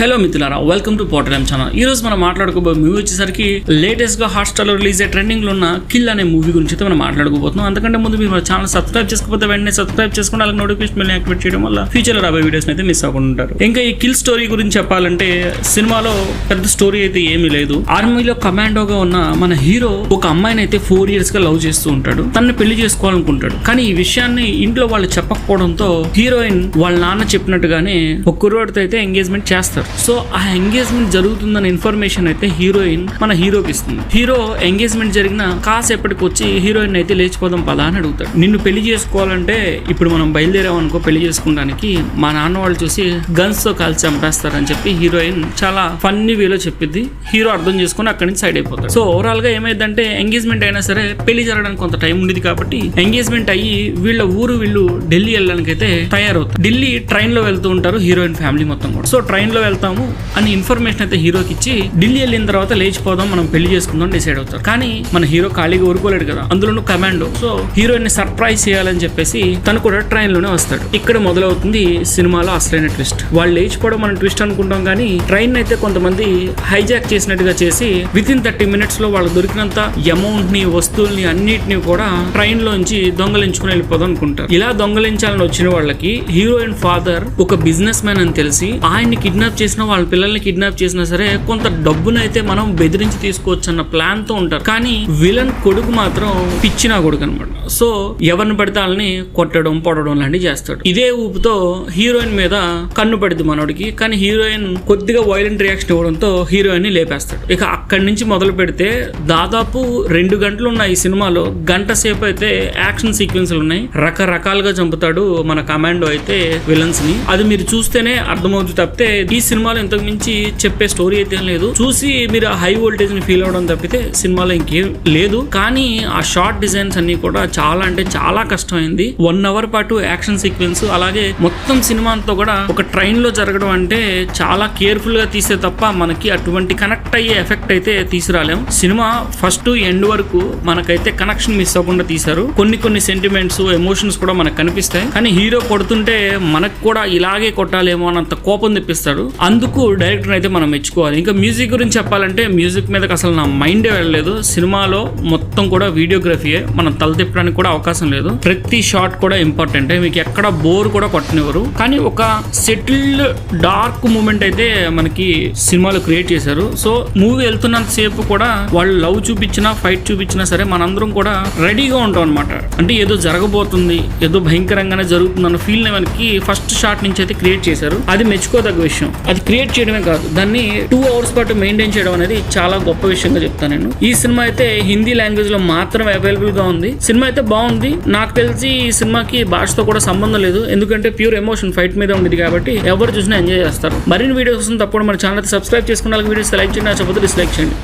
Hello మిత్రులారా, welcome to పోటరామ్ channel. ఈ రోజు మనం మాట్లాడుకోబోయే మూవీ వచ్చేసరికి లేటెస్ట్ గా హాట్‌స్టార్ లో రిలీజ్ అయ్యే ట్రెండింగ్ లో ఉన్న కిల్ అనే మూవీ గురించి అయితే మనం మాట్లాడుకోబోతున్నాం. అందుకంటే ముందు మీరు ఛానల్ సబ్స్క్రైబ్ చేసుకోకపోతే వెంటనే సబ్స్క్రైబ్ చేసుకుని అలాగే నోటిఫికేషన్ బెల్ యాక్టివేట్ చేయడం వల్ల ఫ్యూచర్ లో రాబోయే వీడియోస్ అయితే మిస్ అవ్వకుండా ఉంటారు. ఇంకా ఈ కిల్ స్టోరీ గురించి చెప్పాలంటే సినిమాలో పెద్ద స్టోరీ అయితే ఏమీ లేదు. ఆర్మీలో కమాండోగా ఉన్న మన హీరో ఒక అమ్మాయిని అయితే 4 years గా లవ్ చేస్తూ ఉంటాడు. తనని పెళ్లి చేసుకోవాలనుకుంటాడు. కానీ ఈ విషయాన్ని ఇంట్లో వాళ్ళు చెప్పకపోవడంతో హీరోయిన్ వాళ్ళ నాన్న చెప్పినట్టుగానే ఒక కుర్రోడితో అయితే ఎంగేజ్మెంట్ చేస్తారు. సో ఆ ఎంగేజ్మెంట్ జరుగుతుందన్న ఇన్ఫర్మేషన్ అయితే హీరోయిన్ మన హీరోకి ఇస్తుంది. హీరో ఎంగేజ్మెంట్ జరిగిన కాసేపటికి వచ్చి హీరోయిన్ అయితే లేచిపోదాం పదా అని అడుగుతాడు. నిన్ను పెళ్లి చేసుకోవాలంటే ఇప్పుడు మనం బయలుదేరామనుకో పెళ్లి చేసుకోవడానికి మా నాన్న వాళ్ళు చూసి గన్స్ తో కాల్చి చంపేస్తారని చెప్పి హీరోయిన్ చాలా ఫన్నీ వేలో చెప్పిద్ది. హీరో అర్థం చేసుకుని అక్కడి నుంచి సైడ్ అయిపోతాడు. సో ఓవరాల్ గా ఏమైందంటే ఎంగేజ్మెంట్ అయినా సరే పెళ్లి జరగడానికి కొంత టైం ఉండేది కాబట్టి ఎంగేజ్మెంట్ అయ్యి వీళ్ళు ఢిల్లీ వెళ్ళడానికి అయితే తయారవుతారు. ఢిల్లీ ట్రైన్ లో వెళ్తూ ఉంటారు హీరోయిన్ ఫ్యామిలీ మొత్తం కూడా. సో ట్రైన్ లో వెళ్తాము అని ఇన్ఫర్మేషన్ అయితే హీరోకి ఇచ్చి ఢిల్లీ వెళ్ళిన తర్వాత లేచిపోదాం మనం పెళ్లి చేసుకుందాం డిసైడ్ అవుతారు. కానీ మన హీరో ఖాళీగా ఊరుకోలేడు కదా, అందులోనూ కమాండో. సో హీరోయిన్ ని సర్ప్రైజ్ చేయాలని చెప్పేసి తను కూడా ట్రైన్ లోనే వస్తాడు. ఇక్కడ మొదలవుతుంది సినిమాలో అసలైన ట్విస్ట్. వాళ్ళు లేచిపోవడం మనం ట్విస్ట్ అనుకుంటాం కానీ ట్రైన్ అయితే కొంతమంది హైజాక్ చేసినట్టుగా చేసి వితిన్ 30 minutes లో వాళ్ళకి దొరికినంత అమౌంట్ ని వస్తువుల్ని అన్నిటిని కూడా ట్రైన్ లోంచి దొంగలించుకుని వెళ్ళిపోదాం అనుకుంటారు. ఇలా దొంగలించాలని వచ్చిన వాళ్ళకి హీరోయిన్ ఫాదర్ ఒక బిజినెస్ మ్యాన్ అని తెలిసి ఆయన్ని కిడ్నాప్ చేసిన వాళ్ళ పిల్లల్ని కిడ్నాప్ చేసినా సరే కొంత డబ్బునైతే మనం బెదిరించి తీసుకోవచ్చు అన్న ప్లాన్ తో ఉంటారు. కానీ విలన్ కొడుకు మాత్రం పిచ్చినా కొడుకు అనమాట. సో ఎవరిని పడితే వాళ్ళని కొట్టడం పొడడం లాంటివి చేస్తాడు. ఇదే ఊపుతో హీరోయిన్ మీద కన్ను పడింది మనోడికి. కానీ హీరోయిన్ కొద్దిగా వైలెంట్ రియాక్షన్ ఇవ్వడంతో హీరోయిన్ ని లేపేస్తాడు. ఇక అక్కడి నుంచి మొదలు పెడితే దాదాపు 2 గంటలు ఉన్న ఈ సినిమాలో గంట సేపు అయితే యాక్షన్ సీక్వెన్స్లు ఉన్నాయి. రకరకాలుగా చంపుతాడు మన కమాండో అయితే విలన్స్ ని. అది మీరు చూస్తేనే అర్థమవుతుంది తప్పితే ఈ సినిమాలో ఇంతకు మించి చెప్పే స్టోరీ అయితే లేదు. చూసి మీరు ఆ హై వోల్టేజ్ ని ఫీల్ అవడం తప్పితే సినిమాలో ఇంకేం లేదు. కానీ ఆ షార్ట్ డిజైన్స్ అన్ని కూడా చాలా అంటే చాలా కష్టమైంది. 1 hour పాటు యాక్షన్ సీక్వెన్స్ అలాగే మొత్తం సినిమా అంతా కూడా ఒక ట్రైన్ లో జరగడం అంటే చాలా కేర్ఫుల్ గా తీసే తప్ప మనకి అటువంటి కనెక్ట్ అయ్యే ఎఫెక్ట్ అయితే తీసుకురాలేం. సినిమా ఫస్ట్ ఎండ్ వరకు మనకైతే కనెక్షన్ మిస్ అవ్వకుండా తీశారు. కొన్ని సెంటిమెంట్స్ ఎమోషన్స్ కూడా మనకు కనిపిస్తాయి. కానీ హీరో కొడుతుంటే మనకు కూడా ఇలాగే కొట్టాలేమో అన్నంత కోపం తెప్పిస్తాడు. అందుకు డైరెక్టర్ అయితే మనం మెచ్చుకోవాలి. ఇంకా మ్యూజిక్ గురించి చెప్పాలంటే మ్యూజిక్ మీద అసలు నా మైండే వెళ్ళలేదు. సినిమాలో మొత్తం కూడా వీడియోగ్రఫీయే, మనం తల తిప్పడానికి కూడా అవకాశం లేదు. ప్రతి షాట్ కూడా ఇంపార్టెంట్. మీకు ఎక్కడ బోర్ కూడా కొట్టనివ్వరు. కానీ ఒక సెటిల్డ్ డార్క్ మూమెంట్ అయితే మనకి సినిమాలో క్రియేట్ చేశారు. సో మూవీ వెళ్తున్నంత సేపు కూడా వాళ్ళు లవ్ చూపించినా ఫైట్ చూపించినా సరే మనందరం కూడా రెడీగా ఉంటాం అనమాట. అంటే ఏదో జరగబోతుంది, ఏదో భయంకరంగానే జరుగుతుంది అన్న ఫీల్ మనకి ఫస్ట్ షాట్ నుంచి అయితే క్రియేట్ చేశారు. అది మెచ్చుకోదగ్గ విషయం. అది క్రియేట్ చేయడమే కాదు, దాన్ని 2 hours పాటు మెయింటైన్ చేయడం అనేది చాలా గొప్ప విషయంగా చెప్తాను నేను. ఈ సినిమా అయితే హిందీ లాంగ్వేజ్ లో మాత్రమే అవైలబుల్ గా ఉంది. సినిమా అయితే బాగుంది. నాకు తెలిసి ఈ సినిమాకి భాషతో కూడా సంబంధం లేదు. ఎందుకంటే ప్యూర్ ఎమోషన్ ఫైట్ మీద ఉండేది కాబట్టి ఎవరు చూసినా ఎంజాయ్ చేస్తారు. మరిన్ని వీడియోస్ తప్పకుండా మన ఛానల్ అయితే సబ్స్క్రైబ్ చేసుకున్న వీడియోస్ లైక్ చేయండి, నచ్చకపోతే డిస్లైక్ చేయండి.